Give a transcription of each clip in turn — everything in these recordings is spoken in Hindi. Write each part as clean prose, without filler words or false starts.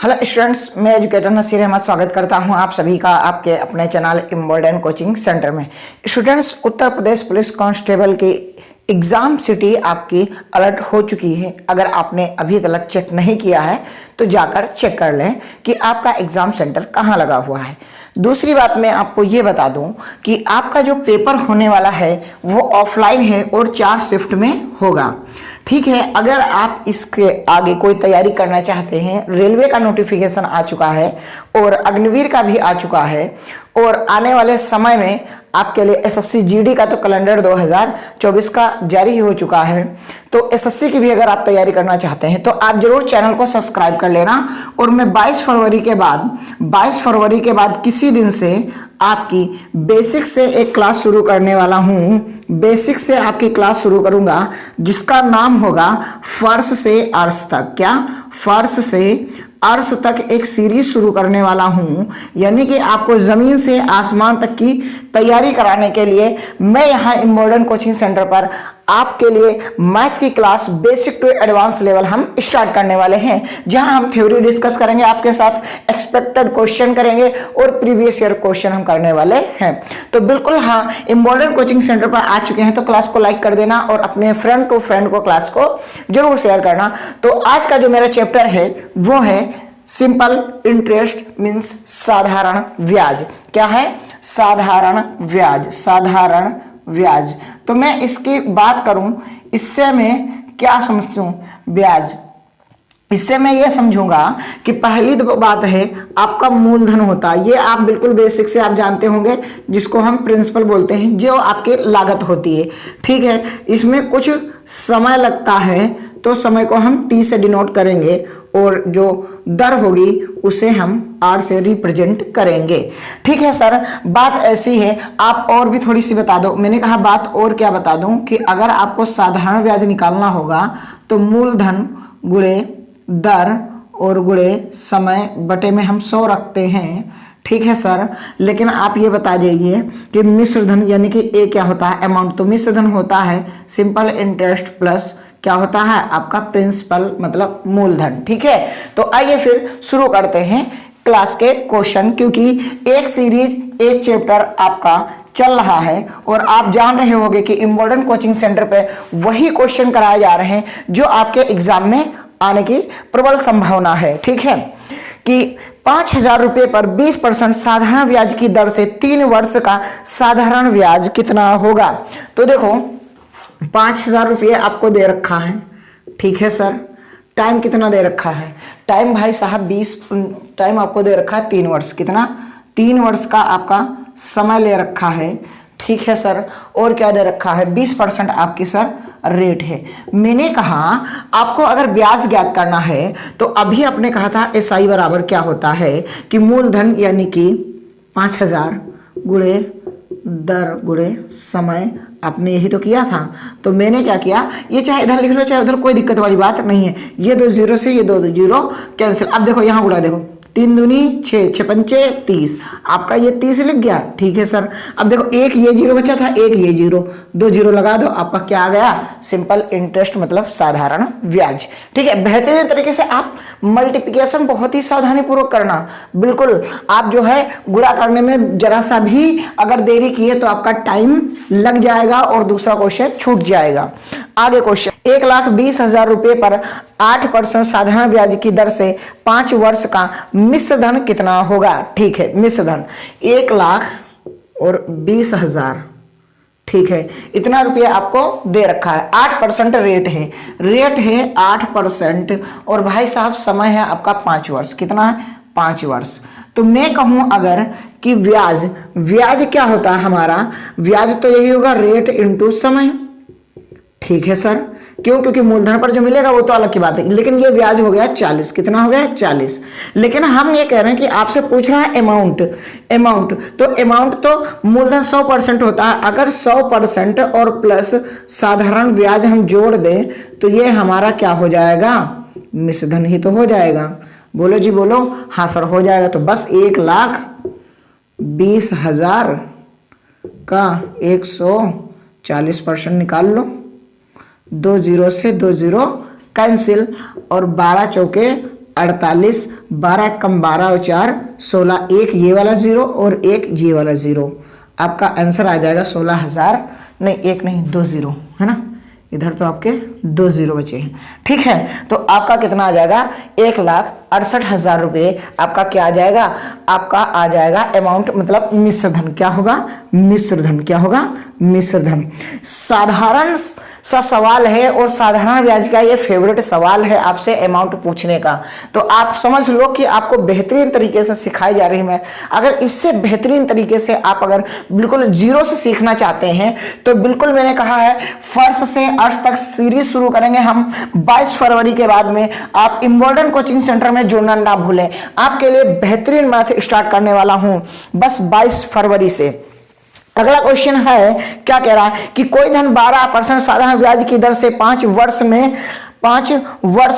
हेलो स्टूडेंट्स, मैं एजुकेटर नसीर अहमद स्वागत करता हूं आप सभी का आपके अपने चैनल इम्बोल्डन कोचिंग सेंटर में। Students, Uttar Pradesh police constable की एग्ज़ाम सिटी आपकी अलर्ट हो चुकी है। अगर आपने अभी तक चेक नहीं किया है तो जाकर चेक कर लें कि आपका एग्ज़ाम सेंटर कहाँ लगा हुआ है। दूसरी बात मैं आपको ये बता दूं कि आपका जो पेपर होने वाला है वो ऑफलाइन है और 4 शिफ्ट में होगा। ठीक है, अगर आप इसके आगे कोई तैयारी करना चाहते हैं, रेलवे का नोटिफिकेशन आ चुका है और अग्निवीर का भी आ चुका है और आने वाले समय में आपके लिए एसएससी जीडी का तो कैलेंडर 2024 का जारी हो चुका है, तो एसएससी की भी अगर आप तैयारी करना चाहते हैं तो आप जरूर चैनल को सब्सक्राइब कर लेना। और मैं 22 फरवरी के बाद किसी दिन से आपकी बेसिक से एक क्लास शुरू करने वाला हूं। बेसिक से आपकी क्लास शुरू करूंगा जिसका नाम होगा फर्श से अर्श तक। क्या? फर्श से अर्श तक एक सीरीज शुरू करने वाला हूं, यानी कि आपको जमीन से आसमान तक की तैयारी कराने के लिए मैं यहाँ इम्बोल्डन कोचिंग सेंटर पर आपके लिए मैथ की class basic to advance level हम स्टार्ट करने वाले हैं, जहां हम थ्योरी डिस्कस करेंगे आपके साथ, एक्सपेक्टेड क्वेश्चन करेंगे और प्रीवियस ईयर क्वेश्चन हम करने वाले हैं। तो बिल्कुल हाँ, इम्बोल्डन कोचिंग सेंटर पर आ चुके हैं तो क्लास को लाइक कर देना और अपने फ्रेंड टू फ्रेंड को क्लास को जरूर शेयर करना। तो आज का जो मेरा चैप्टर है वो है सिंपल इंटरेस्ट मीन्स साधारण ब्याज। क्या है? साधारण ब्याज। साधारण ब्याज। तो मैं इसकी बात करूं, इससे मैं क्या समझूं? ब्याज, इससे मैं ये समझूंगा कि पहली बात है आपका मूलधन होता है। ये आप बिल्कुल बेसिक से आप जानते होंगे, जिसको हम प्रिंसिपल बोलते हैं, जो आपकी लागत होती है। ठीक है, इसमें कुछ समय लगता है तो समय को हम टी से डिनोट करेंगे और जो दर होगी उसे हम आर से रिप्रेजेंट करेंगे। ठीक है सर, बात ऐसी है, आप और भी थोड़ी सी बता दो। मैंने कहा बात और क्या बता दूं कि अगर आपको साधारण ब्याज निकालना होगा तो मूलधन गुणे दर और गुणे समय बटे में हम 100 रखते हैं। ठीक है सर, लेकिन आप ये बता दीजिए कि मिश्र धन यानी कि ए क्या होता है? अमाउंट। तो मिश्र धन होता है सिंपल इंटरेस्ट प्लस क्या होता है आपका प्रिंसिपल मतलब मूलधन। ठीक है, तो आइए फिर शुरू करते हैं क्लास के क्वेश्चन, क्योंकि एक सीरीज एक चैप्टर आपका चल रहा है और आप जान रहे होंगे कि इम्बोल्डन कोचिंग सेंटर पे वही क्वेश्चन कराए जा रहे हैं जो आपके एग्जाम में आने की प्रबल संभावना है। ठीक है, कि 5,000 रुपये पर 20% साधारण ब्याज की दर से 3 वर्ष का साधारण ब्याज कितना होगा? तो देखो 5,000 रुपये आपको दे रखा है। ठीक है सर, टाइम कितना दे रखा है? टाइम भाई साहब 20 टाइम आपको दे रखा है 3 वर्ष। कितना? 3 वर्ष का आपका समय ले रखा है। ठीक है सर, और क्या दे रखा है? 20% आपकी सर रेट है। मैंने कहा आपको अगर ब्याज ज्ञात करना है तो अभी आपने कहा था एसआई बराबर क्या होता है कि मूलधन यानी कि 5,000 गुणे दर गुणे समय, आपने यही तो किया था। तो मैंने क्या किया, ये चाहे इधर लिख लो चाहे उधर, कोई दिक्कत वाली बात नहीं है। ये 2 जीरो से ये 2 जीरो कैंसिल। अब देखो यहाँ उड़ा, देखो 3 दूनी 6, 6 पंचे 30, आपका ये 30 लिख गया। ठीक है सर, अब देखो एक ये जीरो बचा था, एक ये जीरो, 2 जीरो लगा दो, आपका क्या आ गया? सिंपल इंटरेस्ट मतलब साधारण ब्याज। ठीक है, बेहतरीन तरीके से आप मल्टीप्लिकेशन बहुत ही सावधानी पूर्वक करना। बिल्कुल, आप जो है गुणा करने में जरा सा भी अगर देरी किए तो आपका टाइम लग जाएगा और दूसरा क्वेश्चन छूट जाएगा। आगे क्वेश्चन, 1,20,000 रुपये पर 8% साधारण ब्याज की दर से 5 वर्ष का मिश्र धन कितना होगा? ठीक है, मिश्र धन 1,20,000। ठीक है, इतना रुपये आपको दे रखा है। 8% रेट है, रेट है 8% और भाई साहब समय है आपका 5 वर्ष। कितना है? 5 वर्ष। तो मैं कहूं अगर कि ब्याज, ब्याज क्या होता है हमारा? ब्याज तो यही होगा रेट इंटू समय। ठीक है सर, क्यों? क्योंकि मूलधन पर जो मिलेगा वो तो अलग की बात है, लेकिन ये ब्याज हो गया 40। कितना हो गया? 40। लेकिन हम ये कह रहे हैं कि आपसे पूछ रहा है अमाउंट। तो अमाउंट तो मूलधन 100% होता है। अगर 100% और प्लस साधारण ब्याज हम जोड़ दें तो ये हमारा क्या हो जाएगा? मिश्र धन ही तो हो जाएगा। बोलो जी बोलो। हाँ सर, हो जाएगा। तो बस 1,20,000 का 140% निकाल लो, 2 जीरो से 2 जीरो कैंसिल और 12 चौके 48, 12 कम 12 और 4 16, एक ये वाला 0 और एक ये वाला 0, आपका आंसर आ जाएगा 16,000, नहीं एक नहीं 2 0 है ना, इधर तो आपके 2 0 बचे हैं। ठीक है, तो आपका कितना आ जाएगा 1,68,000 रुपये आपका क्या आ जाएगा, आपका आ जाएगा अमाउंट, मतलब मिश्र धन। क्या होगा, मिश्र धन। क्या होगा, मिश्र धन। साधारण सा सवाल है और साधारण ब्याज का ये फेवरेट सवाल है आपसे अमाउंट पूछने का। तो आप समझ लो कि आपको बेहतरीन तरीके से सिखाई जा रही है मैथ। अगर इससे बेहतरीन तरीके से आप अगर बिल्कुल जीरो से सीखना चाहते हैं तो बिल्कुल मैंने कहा है फर्स्ट से अर्थ तक सीरीज शुरू करेंगे हम 22 फरवरी के बाद में। आप इम्बोल्डन कोचिंग सेंटर में जुड़ना ना भूलें। आपके लिए बेहतरीन मैथ स्टार्ट करने वाला हूं बस 22 फरवरी से। अगला क्वेश्चन है, क्या कह रहा है कि कोई धन 12% साधारण ब्याज की दर से 5 वर्ष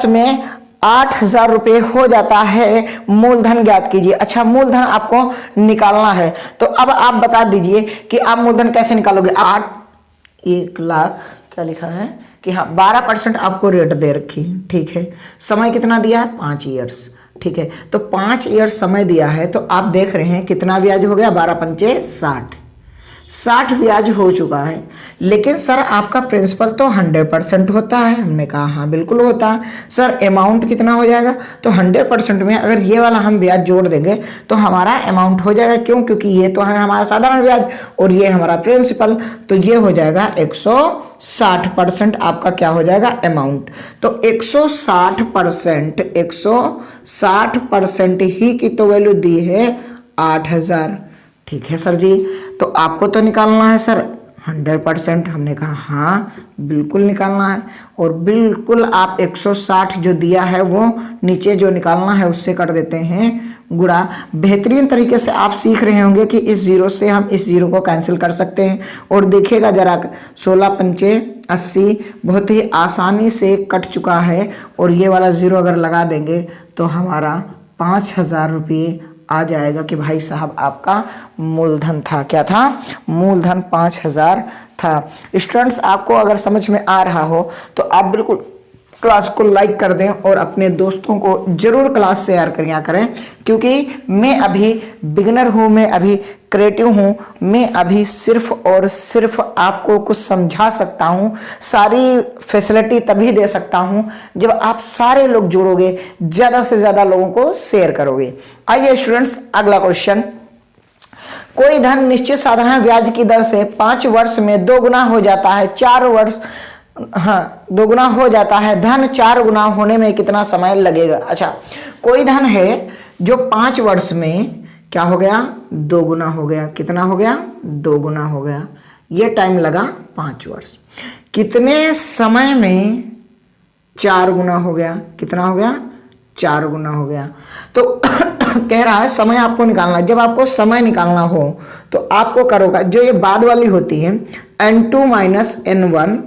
में 8,000 रुपये हो जाता है, मूलधन ज्ञात कीजिए। अच्छा, मूलधन आपको निकालना है, तो अब आप बता दीजिए कि आप मूलधन कैसे निकालोगे। 1 लाख क्या लिखा है कि हाँ 12% आपको रेट दे रखी है। ठीक है, समय कितना दिया है 5 ईयर्स। ठीक है, तो 5 ईयर्स समय दिया है, तो आप देख रहे हैं कितना ब्याज हो गया, 12 पंचे 60 ब्याज हो चुका है। लेकिन सर आपका प्रिंसिपल तो 100% होता है। हमने कहा हाँ बिल्कुल होता है। सर अमाउंट कितना हो जाएगा, तो 100% में अगर ये वाला हम ब्याज जोड़ देंगे तो हमारा अमाउंट हो जाएगा। क्यों, क्योंकि ये तो है हमारा साधारण ब्याज और ये हमारा प्रिंसिपल, तो ये हो जाएगा 160% आपका क्या हो जाएगा अमाउंट। तो 160% ही की तो वैल्यू दी है 8,000। ठीक है सर जी, तो आपको तो निकालना है सर 100%। हमने कहा हाँ बिल्कुल निकालना है, और बिल्कुल आप 160 जो दिया है वो नीचे जो निकालना है उससे कर देते हैं गुणा। बेहतरीन तरीके से आप सीख रहे होंगे कि इस जीरो से हम इस जीरो को कैंसिल कर सकते हैं। और देखिएगा जरा 16 पंचे 80 बहुत ही आसानी से कट चुका है, और ये वाला जीरो अगर लगा देंगे तो हमारा 5,000 रुपये आ जाएगा कि भाई साहब आपका मूलधन था। क्या था, मूलधन 5,000 था। स्टूडेंट्स आपको अगर समझ में आ रहा हो तो आप बिल्कुल क्लास को लाइक कर दें और अपने दोस्तों को जरूर क्लास शेयर करें, क्योंकि मैं अभी बिगिनर हूं, मैं अभी क्रिएटिव हूं, मैं अभी सिर्फ और सिर्फ आपको कुछ समझा सकता हूं। सारी फैसिलिटी तभी दे सकता हूं जब आप सारे लोग जुड़ोगे, ज्यादा से ज्यादा लोगों को शेयर करोगे। आइए स्टूडेंट्स अगला क्वेश्चन, कोई धन निश्चित साधारण ब्याज की दर से 5 वर्ष में 2 गुना हो जाता है, 4 वर्ष 2 गुना हो जाता है, धन 4 गुना होने में कितना समय लगेगा। अच्छा, कोई धन है जो 5 वर्ष में क्या हो गया 2 गुना हो गया। कितना हो गया 2 गुना हो गया। ये टाइम लगा 5 वर्ष। कितने समय में 4 गुना हो गया, कितना हो गया 4 गुना हो गया। तो कह रहा है समय आपको निकालना है। जब आपको समय निकालना हो तो आपको करोगा जो ये बाद वाली होती है n2 माइनस n1,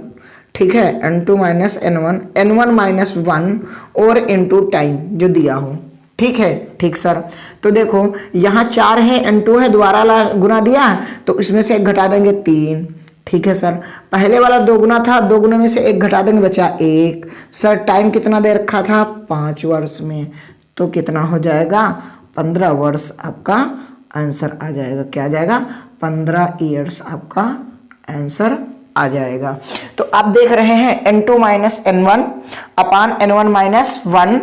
ठीक है, n2 minus n1, n1 minus 1 और इनटू टाइम जो दिया हो। ठीक है, ठीक सर। तो देखो यहाँ 4 है, n2 है, दोबारा गुना दिया तो इसमें से 1 घटा देंगे 3। ठीक है सर, पहले वाला 2 गुना था, 2 गुना में से 1 घटा देंगे बचा 1। सर टाइम कितना दे रखा था 5 वर्ष में, तो कितना हो जाएगा 15 वर्ष आपका आंसर आ जाएगा। क्या आ जाएगा 15 ईयर्स आपका आंसर आ जाएगा। तो आप देख रहे हैं n2 माइनस n1 अपान n1 माइनस 1,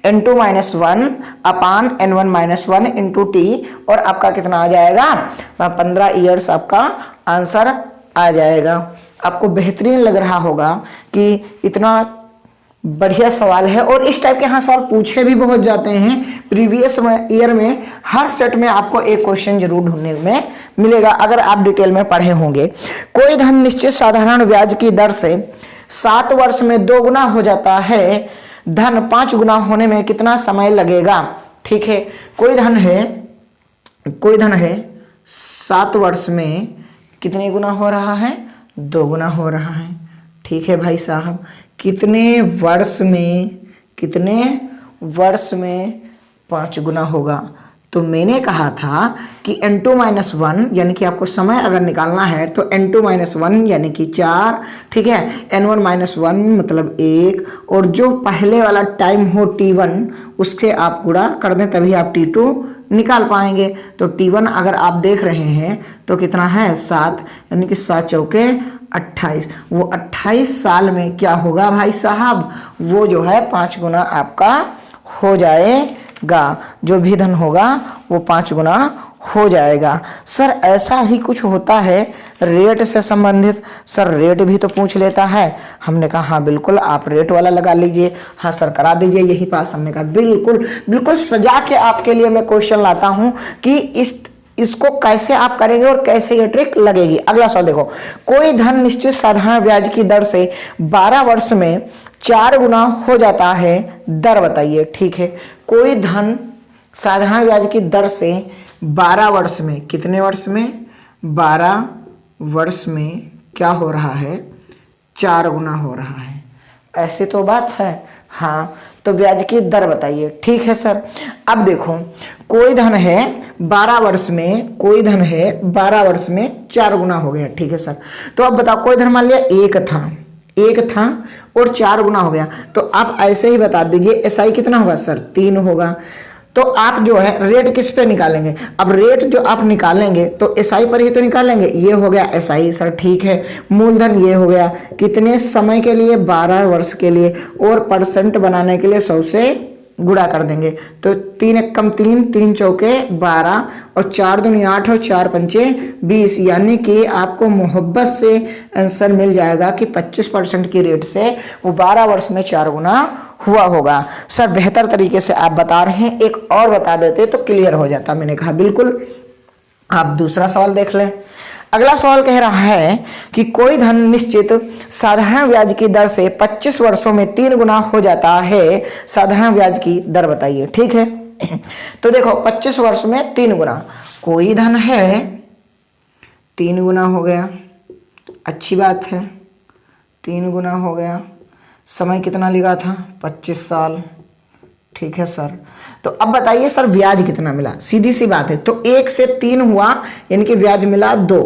n2 माइनस 1 अपान n1 माइनस 1 इंटू टी, और आपका कितना आ जाएगा 15 ईयर्स आपका आंसर आ जाएगा। आपको बेहतरीन लग रहा होगा कि इतना बढ़िया सवाल है, और इस टाइप के यहाँ सवाल पूछे भी बहुत जाते हैं। प्रीवियस ईयर में हर सेट में आपको एक क्वेश्चन जरूर ढूंढने में मिलेगा अगर आप डिटेल में पढ़े होंगे। कोई धन निश्चित साधारण ब्याज की दर से 7 वर्ष में 2 गुना हो जाता है, धन 5 गुना होने में कितना समय लगेगा। ठीक है, कोई धन है 7 वर्ष में कितने गुना हो रहा है 2 गुना हो रहा है। ठीक है भाई साहब, कितने वर्ष में 5 गुना होगा, तो मैंने कहा था कि n2 माइनस वन, यानी कि आपको समय अगर निकालना है तो n2 माइनस वन यानी कि 4, ठीक है, n1 माइनस वन मतलब 1, और जो पहले वाला टाइम हो t1 उससे आप गुणा कर दें तभी आप t2 निकाल पाएंगे। तो t1 अगर आप देख रहे हैं तो कितना है 7, यानी कि 7 चौके 28। वो 28 साल में क्या होगा भाई साहब, वो जो है 5 गुना आपका हो जाएगा, जो भी धन होगा वो 5 गुना हो जाएगा। सर ऐसा ही कुछ होता है रेट से संबंधित, सर रेट भी तो पूछ लेता है। हमने कहा हाँ बिल्कुल आप रेट वाला लगा लीजिए, हाँ सर करा दीजिए यही पास। हमने कहा बिल्कुल बिल्कुल सजा के आपके लिए मैं क्वेश्चन लाता हूं कि इसको कैसे आप करेंगे और कैसे ये ट्रिक लगेगी। अगला सवाल देखो, कोई धन निश्चित साधारण ब्याज की दर से 12 वर्ष में 4 गुना हो जाता है, दर बताइए। ठीक है, कोई धन साधारण ब्याज की दर से 12 वर्ष में, कितने वर्ष में, 12 वर्ष में क्या हो रहा है, 4 गुना हो रहा है। ऐसी तो बात है, हाँ, तो ब्याज की दर बताइए। ठीक है सर, अब देखो कोई धन है 12 वर्ष में, कोई धन है 12 वर्ष में 4 गुना हो गया। ठीक है सर, तो अब बताओ कोई धन मान लिया एक था और 4 गुना हो गया, तो आप ऐसे ही बता दीजिए एसआई कितना होगा सर, 3 होगा। तो आप जो है रेट किस पे निकालेंगे, अब रेट जो आप निकालेंगे तो एसआई पर ही तो निकालेंगे। ये हो गया एसआई सर, ठीक है। मूलधन ये हो गया, कितने समय के लिए, 12 वर्ष के लिए, और परसेंट बनाने के लिए 100 से गुणा कर देंगे। तो 3 एकम 3, 3 चौके 12, और 4 दूनी 8 और 4 पंचे 20, यानी कि आपको मोहब्बत से आंसर मिल जाएगा कि 25% की रेट से वो 12 वर्ष में 4 गुना हुआ होगा। सर बेहतर तरीके से आप बता रहे हैं, एक और बता देते तो क्लियर हो जाता। मैंने कहा बिल्कुल, आप दूसरा सवाल देख लें। अगला सवाल कह रहा है कि कोई धन निश्चित साधारण ब्याज की दर से 25 वर्षों में 3 गुना हो जाता है, साधारण ब्याज की दर बताइए। ठीक है, तो देखो 25 वर्ष में 3 गुना, कोई धन है 3 गुना हो गया, अच्छी बात है, 3 गुना हो गया। समय कितना लिखा था, 25 साल। ठीक है सर, तो अब बताइए सर ब्याज कितना मिला, सीधी सी बात है। तो 1 से 3 हुआ, यानी कि ब्याज मिला 2।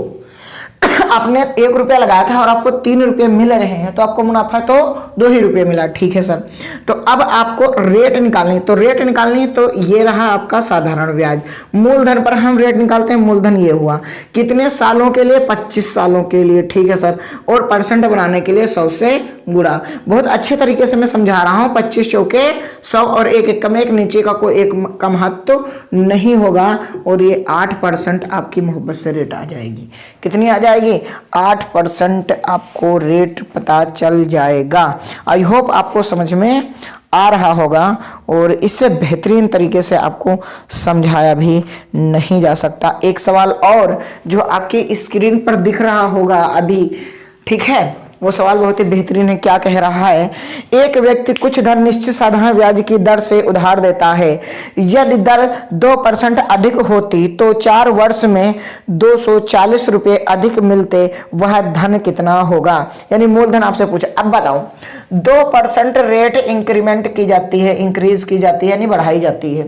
आपने 1 रुपया लगाया था और आपको 3 रुपये मिल रहे हैं, तो आपको मुनाफा तो 2 ही रुपये मिला। ठीक है सर, तो अब आपको रेट निकालनी, तो रेट निकालनी तो ये रहा आपका साधारण ब्याज। मूलधन पर हम रेट निकालते हैं, मूलधन ये हुआ, कितने सालों के लिए, 25 सालों के लिए। ठीक है सर, और परसेंट बनाने के लिए 100 से गुणा। बहुत अच्छे तरीके से मैं समझा रहा हूँ, 25 चौके 100 और 1 एकम 1, नीचे का कोई एक कम महत्व नहीं होगा, और ये 8% आपकी मोहब्बत से रेट आ जाएगी। कितनी आ जाएगी, 8% आपको रेट पता चल जाएगा। आई होप आपको समझ में आ रहा होगा, और इससे बेहतरीन तरीके से आपको समझाया भी नहीं जा सकता। एक सवाल और जो आपकी स्क्रीन पर दिख रहा होगा अभी, ठीक है, वो सवाल बहुत ही बेहतरीन है। क्या कह रहा है, एक व्यक्ति कुछ धन निश्चित साधारण ब्याज की दर से उधार देता है, यदि दर 2% अधिक होती तो 4 वर्ष में 240 रुपये अधिक मिलते, वह धन कितना होगा। यानी मूलधन आपसे पूछा, अब बताओ 2% रेट इंक्रीमेंट की जाती है, इंक्रीज की जाती है, यानी बढ़ाई जाती है,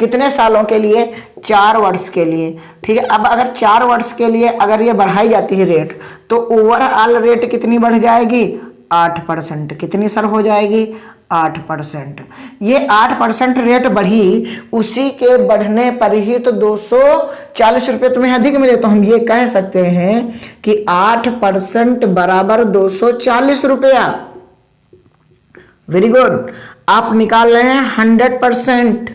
कितने सालों के लिए, 4 वर्ष के लिए। ठीक है, अब अगर 4 वर्ष के लिए अगर ये बढ़ाई जाती है रेट, तो ओवरऑल रेट कितनी बढ़ जाएगी, 8%। कितनी सर हो जाएगी, 8%। ये 8% रेट बढ़ी, उसी के बढ़ने पर ही तो 240 रुपये तुम्हें अधिक मिले। तो हम ये कह सकते हैं कि 8% बराबर 240 रुपया। वेरी गुड, आप निकाल रहे हैं 100%,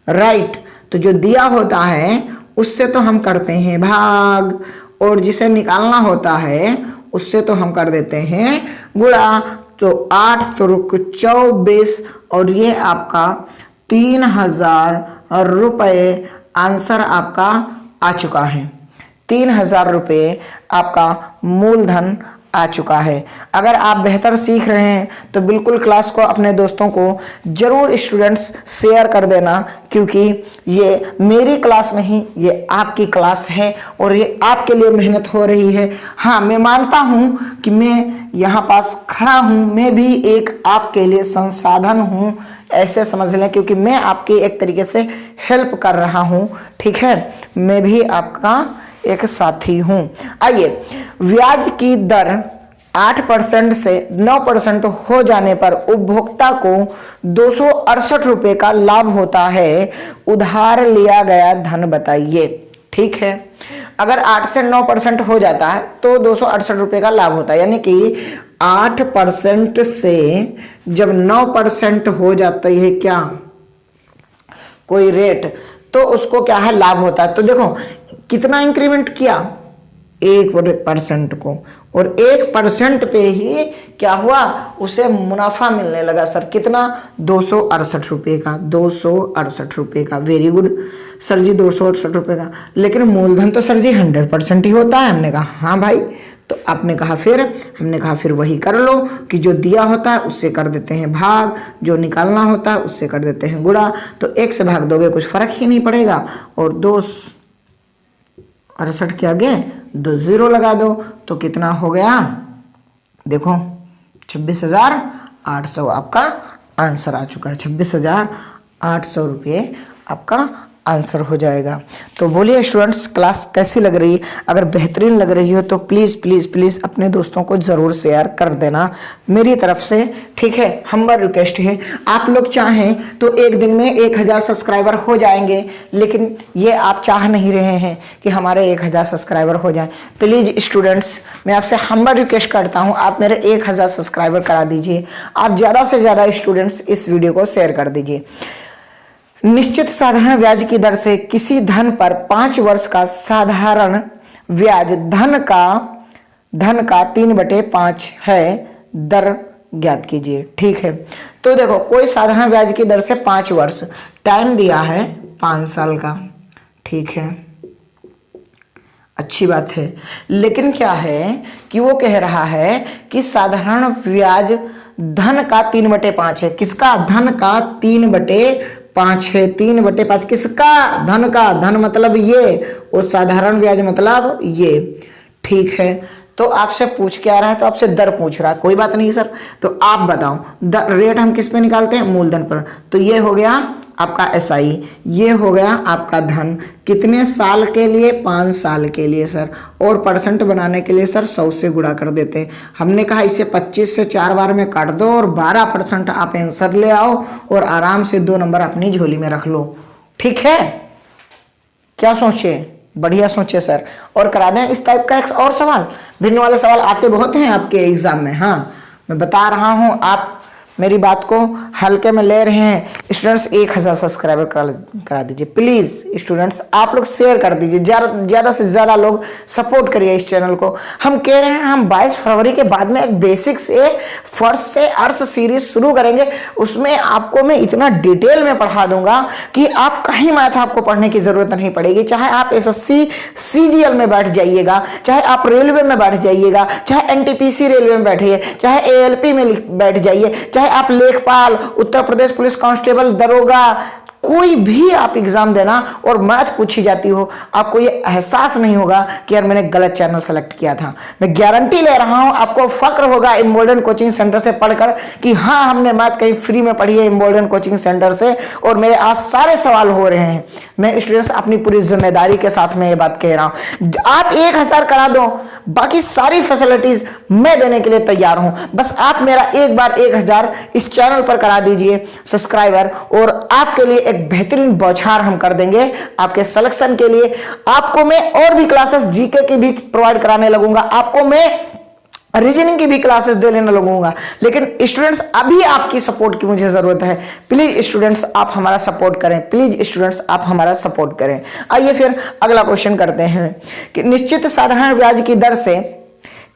राइट। तो जो दिया होता है उससे तो हम करते हैं भाग, और जिसे निकालना होता है उससे तो हम कर देते हैं गुणा। तो 8 तुरुक 24, और ये आपका 3000 रुपये आंसर आपका आ चुका है। 3000 रुपये आपका मूलधन आ चुका है। अगर आप बेहतर सीख रहे हैं तो बिल्कुल क्लास को अपने दोस्तों को जरूर स्टूडेंट्स शेयर कर देना, क्योंकि ये मेरी क्लास नहीं, ये आपकी क्लास है और ये आपके लिए मेहनत हो रही है। हाँ, मैं मानता हूँ कि मैं यहाँ पास खड़ा हूँ, मैं भी एक आपके लिए संसाधन हूँ, ऐसे समझ लें, क्योंकि मैं आपकी एक तरीके से हेल्प कर रहा हूं, ठीक है, मैं भी आपका एक साथी हूं। आइए, ब्याज की दर 8% से 9% हो जाने पर उपभोक्ता को 268 रुपए का लाभ होता है। उधार लिया गया धन बताइए। ठीक है, अगर 8 से 9% हो जाता है तो 268 रुपए का लाभ होता है, यानी कि 8% से जब 9% हो जाता है क्या कोई रेट, तो उसको क्या है लाभ होता है। तो देखो कितना इंक्रीमेंट किया, 1% को, और 1% पे ही क्या हुआ, उसे मुनाफा मिलने लगा सर। कितना, 268 रुपए का, 268 रुपए का। वेरी गुड सर जी, 268 रुपए का। लेकिन मूलधन तो सर जी 100% ही होता है। हमने कहा हाँ भाई, तो आपने कहा फिर, हमने कहा फिर वही कर लो कि जो दिया होता है उससे कर देते हैं भाग, जो निकालना होता है उससे कर देते हैं गुणा। तो 1 से भाग दोगे कुछ फर्क ही नहीं पड़ेगा, और 268 के आगे 2 0 लगा दो तो कितना हो गया, देखो 26,800 आपका आंसर आ चुका है। 26,800 रुपये आपका आंसर हो जाएगा। तो बोलिए स्टूडेंट्स, क्लास कैसी लग रही है? अगर बेहतरीन लग रही हो तो प्लीज़ प्लीज़ प्लीज़ अपने दोस्तों को ज़रूर शेयर कर देना मेरी तरफ से, ठीक है, हम्बल रिक्वेस्ट है। आप लोग चाहें तो एक दिन में 1000 सब्सक्राइबर हो जाएंगे, लेकिन ये आप चाह नहीं रहे हैं कि हमारे 1000 सब्सक्राइबर हो जाए। प्लीज़ स्टूडेंट्स, मैं आपसे हम्बल रिक्वेस्ट करता हूँ, आप मेरे 1000 सब्सक्राइबर करा दीजिए। आप ज़्यादा से ज़्यादा स्टूडेंट्स इस वीडियो को शेयर कर दीजिए। निश्चित साधारण ब्याज की दर से किसी धन पर 5 वर्ष का साधारण ब्याज धन का 3/5 है, दर ज्ञात कीजिए। ठीक है, तो देखो कोई साधारण ब्याज की दर से 5 वर्ष, टाइम दिया है 5 साल का, ठीक है, अच्छी बात है। लेकिन क्या है कि वो कह रहा है कि साधारण ब्याज धन का 3/5 है। किसका? धन का 3/5 है। 3/5 किसका? धन का। धन मतलब ये, और साधारण ब्याज मतलब ये, ठीक है। तो आपसे पूछ के आ रहा है तो आपसे दर पूछ रहा है, कोई बात नहीं सर। तो आप बताओ रेट हम किस पे निकालते हैं? मूलधन पर। तो ये हो गया आपका SI, ये हो गया आपका धन। कितने साल के लिए? 5 साल के लिए सर। और परसेंट बनाने के लिए सर 100 से गुणा कर देते हैं। हमने कहा इसे 25 से 4 बार में काट दो और 12% आप आंसर ले आओ और आराम से 2 नंबर अपनी झोली में रख लो, ठीक है? क्या सोचे? बढ़िया सोचे सर। और करा दें इस टाइप का एक और सवाल। भिन्न वाले सवाल आते बहुत हैं आपके एग्जाम में, हाँ मैं बता रहा हूं, आप मेरी बात को हल्के में ले रहे हैं। स्टूडेंट्स 1000 सब्सक्राइबर करा दीजिए प्लीज़। स्टूडेंट्स आप लोग शेयर कर दीजिए, ज़्यादा से ज़्यादा लोग सपोर्ट करिए इस चैनल को। हम कह रहे हैं हम 22 फरवरी के बाद में एक बेसिक से फर्स्ट से अर्थ सीरीज शुरू करेंगे। उसमें आपको मैं इतना डिटेल में पढ़ा दूंगा कि आप कहीं मैथ आपको पढ़ने की ज़रूरत नहीं पड़ेगी। चाहे आप SSC CGL में बैठ जाइएगा, चाहे आप रेलवे में बैठ जाइएगा, चाहे NTPC रेलवे में बैठिए, चाहे ALP में बैठ जाइए, चाहे आप लेखपाल, उत्तर प्रदेश पुलिस कांस्टेबल, दरोगा, कोई भी आप एग्जाम देना और मैथ पूछी जाती हो, आपको ये एहसास नहीं होगा कि यार मैंने गलत चैनल सेलेक्ट किया था। मैं गारंटी ले रहा हूं, आपको फक्र होगा इम्बोल्डन कोचिंग सेंटर से पढ़कर कि हाँ हमने मैथ कहीं फ्री में पढ़ी है इम्बोल्डन कोचिंग सेंटर से, और मेरे आज सारे सवाल हो रहे हैं। मैं स्टूडेंट्स अपनी पूरी जिम्मेदारी के साथ में ये बात कह रहा हूं। आप 1000 करा दो, बाकी सारी फैसिलिटीज मैं देने के लिए तैयार हूं। बस आप मेरा एक बार 1000 इस चैनल पर करा दीजिए सब्सक्राइबर, और आपके लिए एक बेहतरीन बौछार हम कर देंगे आपके सिलेक्शन के लिए। आपको मैं और भी क्लासेस जीके की भी प्रोवाइड कराने लगूंगा, आपको मैं रीजनिंग की भी क्लासेस दे लेने लगूंगा। लेकिन स्टूडेंट्स अभी आपकी सपोर्ट की मुझे जरूरत है। प्लीज स्टूडेंट्स आप हमारा सपोर्ट करें, प्लीज स्टूडेंट्स आप हमारा सपोर्ट करें। आइए फिर अगला क्वेश्चन करते हैं कि निश्चित साधारण ब्याज की दर से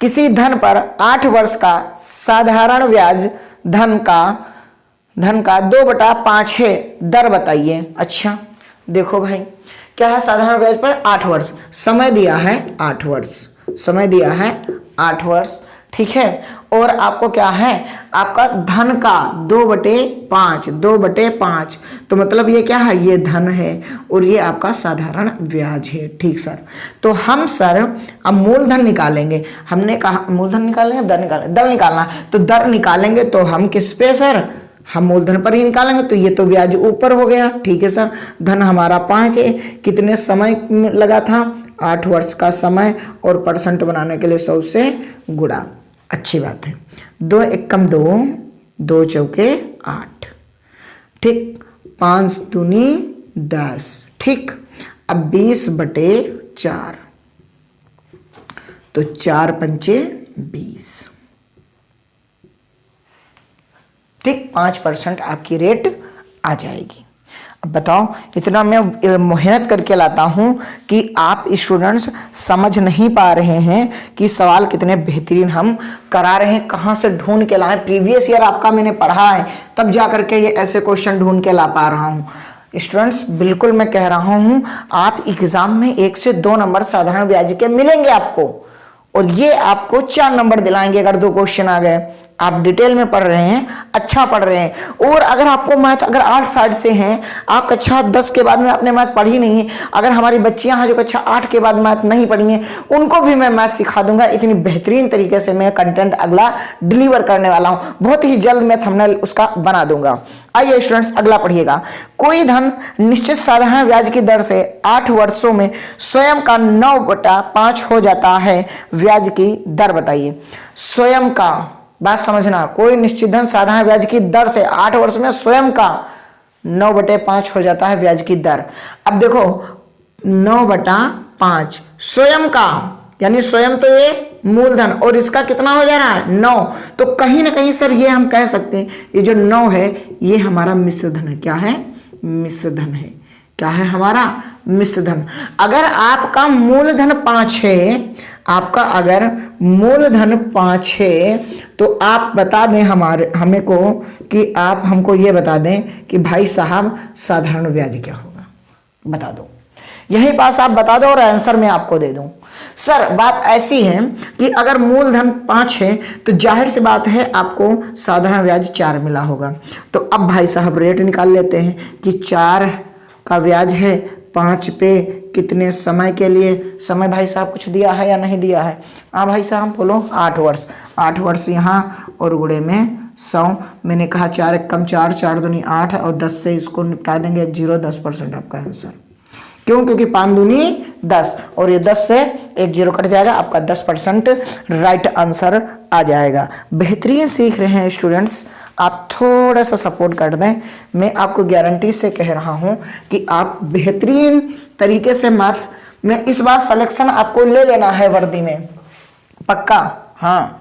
किसी धन पर 8 वर्ष का साधारण ब्याज धन का 2/5 है, दर बताइए। अच्छा देखो भाई, क्या है साधारण ब्याज पर 8 वर्ष, समय दिया है 8 वर्ष, समय दिया है 8 वर्ष, ठीक है। और आपको क्या है, आपका धन का 2/5, तो मतलब ये क्या है, ये धन है और ये आपका साधारण ब्याज है, ठीक सर। तो हम सर अब मूलधन निकालेंगे। हमने कहा मूलधन निकालेंगे, दर निकालना, तो दर निकालेंगे तो हम किस पे सर, हम मूलधन पर ही निकालेंगे, तो ये तो ब्याज ऊपर हो गया। ठीक है सर, धन हमारा 5 है, कितने समय लगा था, 8 वर्ष का समय, और परसेंट बनाने के लिए 100 से गुणा। अच्छी बात है। 2 एकम 2, 2 चौके 8, ठीक, 5 दूनी 10, ठीक। अब 20/4, तो 4 पंचे 20, ठीक, 5% आपकी रेट आ जाएगी। अब बताओ, इतना मैं मेहनत करके लाता हूं कि आप स्टूडेंट्स समझ नहीं पा रहे हैं कि सवाल कितने बेहतरीन हम करा रहे हैं, कहां से ढूंढ के लाए। प्रीवियस ईयर आपका मैंने पढ़ा है, तब जा करके ये ऐसे क्वेश्चन ढूंढ के ला पा रहा हूं। स्टूडेंट्स बिल्कुल मैं कह रहा हूं, आप एग्जाम में 1 से 2 नंबर साधारण ब्याज के मिलेंगे आपको, और ये आपको 4 नंबर दिलाएंगे अगर 2 क्वेश्चन आ गए। आप डिटेल में पढ़ रहे हैं, अच्छा पढ़ रहे हैं। और अगर आपको मैथ अगर 8 साइड से हैं, आप कक्षा 10 के बाद में आपने मैथ पढ़ी नहीं है, अगर हमारी बच्चियां हैं जो कक्षा 8 के बाद मैथ नहीं पढ़ी हैं, उनको भी मैं मैथ सिखा दूंगा। इतनी बेहतरीन तरीके से मैं कंटेंट अगला डिलीवर करने वाला हूं, बहुत ही जल्द मैं थंबनेल उसका बना दूंगा। आइए स्टूडेंट्स, अगला पढ़िएगा। कोई धन निश्चित साधारण ब्याज की दर से 8 वर्षों में स्वयं का 9/5 हो जाता है, ब्याज की दर बताइए। स्वयं का बात समझना, कोई निश्चित धन साधारण ब्याज की दर से 8 वर्ष में स्वयं का 9/5 हो जाता है ब्याज की दर। अब देखो 9/5 स्वयं का, यानी स्वयं तो ये मूलधन, और इसका कितना हो जा रहा है 9, तो कहीं ना कहीं सर ये हम कह सकते हैं ये जो 9 है ये हमारा मिश्र धन है। क्या है? मिश्र धन है। क्या है हमारा? मिश्र धन। अगर आपका मूलधन 5 है, आपका अगर मूलधन 5 है, तो आप बता दें हमें को कि आप हमको ये बता दें कि भाई साहब साधारण ब्याज क्या होगा, बता दो। यही पास आप बता दो और आंसर मैं आपको दे दूं। सर बात ऐसी है कि अगर मूलधन 5 है तो जाहिर सी बात है आपको साधारण ब्याज 4 मिला होगा। तो अब भाई साहब रेट निकाल लेते हैं कि 4 का ब्याज है 5 पे कितने समय के लिए। समय भाई साहब कुछ दिया है या नहीं दिया है? हाँ भाई साहब बोलो। 8 वर्ष। 8 वर्ष यहाँ और गुणे में 100। मैंने कहा 4 एकम 4, 4 दूनी 8 और 10 से इसको निपटा देंगे 0, 10% आपका आंसर। क्यों? क्योंकि 5 दूनी 10 और ये 10 से एक 0 कट जाएगा, आपका 10% राइट आंसर आ जाएगा। बेहतरीन सीख रहे हैं स्टूडेंट्स, आप थोड़ा सा सपोर्ट कर दें। मैं आपको गारंटी से कह रहा हूं कि आप बेहतरीन तरीके से मैथ्स में इस बार सिलेक्शन आपको ले लेना है वर्दी में, पक्का। हाँ,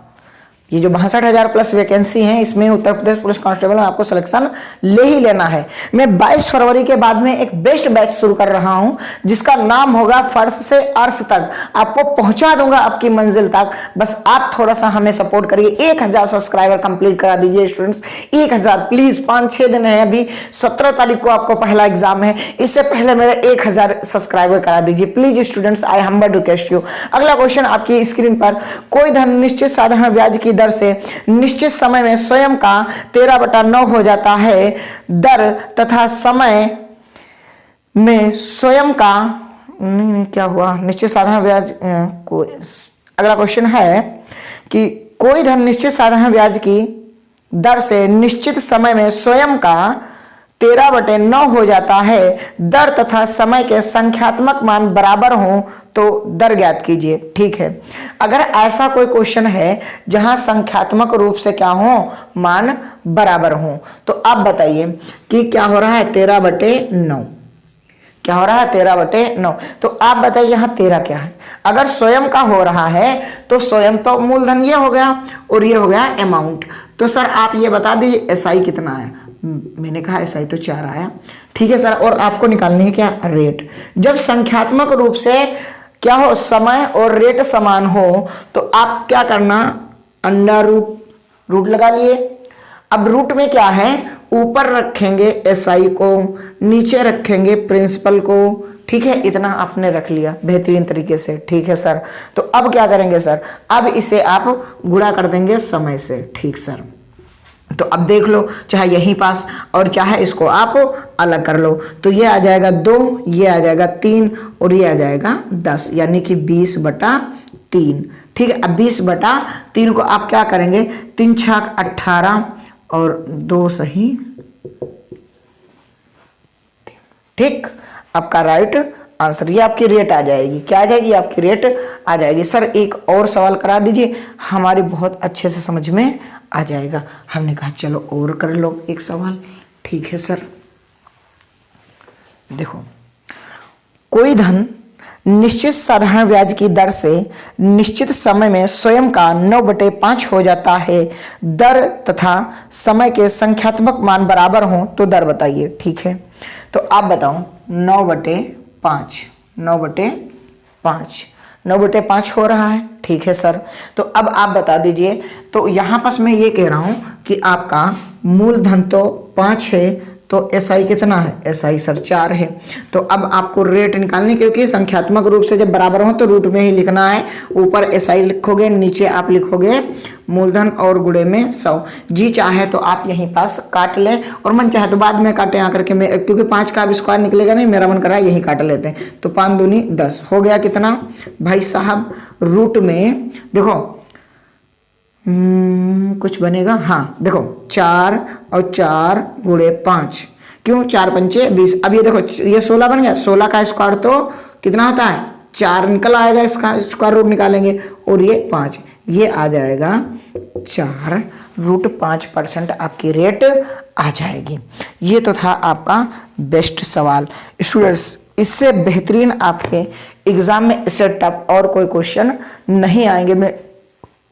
ये जो 62,000 प्लस वैकेंसी है, इसमें उत्तर प्रदेश पुलिस कांस्टेबल में आपको सिलेक्शन ले ही लेना है। मैं 22 फरवरी के बाद में एक बेस्ट बैच शुरू कर रहा हूं जिसका नाम होगा फर्श से अर्श तक। आपको पहुंचा दूंगा आपकी मंजिल तक, बस आप थोड़ा सा हमें सपोर्ट करिए। 1000 सब्सक्राइबर कंप्लीट करा दीजिए स्टूडेंट्स, 1000 प्लीज। 5-6 दिन है अभी, 17 तारीख को आपको पहला एग्जाम है, इससे पहले मेरे 1000 सब्सक्राइबर करा दीजिए please students, I humble request you. अगला क्वेश्चन आपकी स्क्रीन पर, कोई धन निश्चित साधारण ब्याज की दर से निश्चित समय में स्वयं का 13/9 हो जाता है, दर तथा समय में स्वयं का नहीं क्या हुआ, निश्चित साधारण ब्याज को। अगला क्वेश्चन है कि कोई धन निश्चित साधारण ब्याज की दर से निश्चित समय में स्वयं का 13/9 हो जाता है, दर तथा समय के संख्यात्मक मान बराबर हो तो दर ज्ञात कीजिए। ठीक है, अगर ऐसा कोई क्वेश्चन है जहां संख्यात्मक रूप से क्या हो, मान बराबर हो, तो आप बताइए कि क्या हो रहा है 13/9। क्या हो रहा है 13/9। तो आप बताइए यहाँ 13 क्या है। अगर स्वयं का हो रहा है तो स्वयं तो मूलधन ये हो गया और ये हो गया अमाउंट। तो सर आप ये बता दीजिए एसआई कितना है। मैंने कहा एसआई तो 4 आया। ठीक है सर, और आपको निकालनी है क्या, रेट। जब संख्यात्मक रूप से क्या हो, समय और रेट समान हो, तो आप क्या करना, अंडर रूट लगा लिए। अब रूट में क्या है, ऊपर रखेंगे एसआई को, नीचे रखेंगे प्रिंसिपल को। ठीक है, इतना आपने रख लिया बेहतरीन तरीके से। ठीक है सर, तो अब क्या करेंगे सर, अब इसे आप गुणा कर देंगे समय से। ठीक सर, तो अब देख लो, चाहे यहीं पास और चाहे इसको आप अलग कर लो, तो ये आ जाएगा 2, ये आ जाएगा 3 और ये आ जाएगा 10, यानी कि 20/3। ठीक है, अब 20/3 को आप क्या करेंगे, 3 छाक 18 और 2 सही। ठीक, आपका राइट आंसर। ये आपकी रेट आ जाएगी। क्या आ जाएगी? आपकी रेट आ जाएगी। सर एक और सवाल करा दीजिए, हमारी बहुत अच्छे से समझ में आ जाएगा। हमने कहा चलो और कर लो एक सवाल। ठीक है सर। देखो, कोई धन निश्चित साधारण ब्याज की दर से निश्चित समय में स्वयं का 9/5 हो जाता है। दर तथा समय के संख्यात्मक मान बराबर हों तो दर बताइए। ठीक है, तो आप बताओ 9/5, 9/5, 9/5 हो रहा है। ठीक है सर, तो अब आप बता दीजिए। तो यहां पास मैं ये कह रहा हूं कि आपका मूलधन तो 5 है, तो एसआई कितना है? एसआई सर 4 है। तो अब आपको रेट निकालनी, क्योंकि संख्यात्मक रूप से जब बराबर हो तो रूट में ही लिखना है। ऊपर एसआई लिखोगे, नीचे आप लिखोगे मूलधन और गुणे में 100। जी चाहे तो आप यहीं पास काट लें, और मन चाहे तो बाद में काटे आकर के, मैं क्योंकि 5 का अब स्क्वायर निकलेगा नहीं, मेरा मन कर रहा है यहीं काट लेते हैं। तो 5 दूनी 10 हो गया कितना भाई साहब? रूट में देखो कुछ बनेगा। हाँ देखो 4 और 4 गुणे 5, क्यों 4 पंचे 20। अब ये देखो ये 16 बन गया। 16 का स्क्वायर तो कितना होता है? 4 निकल आएगा, इसका स्क्वायर रूट निकालेंगे, और ये 5, ये आ जाएगा 4 रूट 5% आपकी रेट आ जाएगी। ये तो था आपका बेस्ट सवाल। स्टूडेंट्स, इससे बेहतरीन आपके एग्जाम में इससे टफ और कोई क्वेश्चन नहीं आएंगे। मैं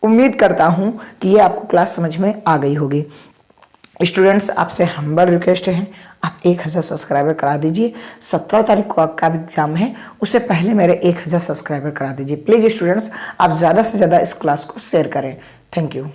उम्मीद करता हूं कि ये आपको क्लास समझ में आ गई होगी। स्टूडेंट्स, आपसे हम्बल रिक्वेस्ट है, आप 1000 सब्सक्राइबर करा दीजिए। 17 तारीख को आपका एग्जाम है, उससे पहले मेरे 1000 सब्सक्राइबर करा दीजिए प्लीज। स्टूडेंट्स, आप ज़्यादा से ज़्यादा इस क्लास को शेयर करें। Thank you.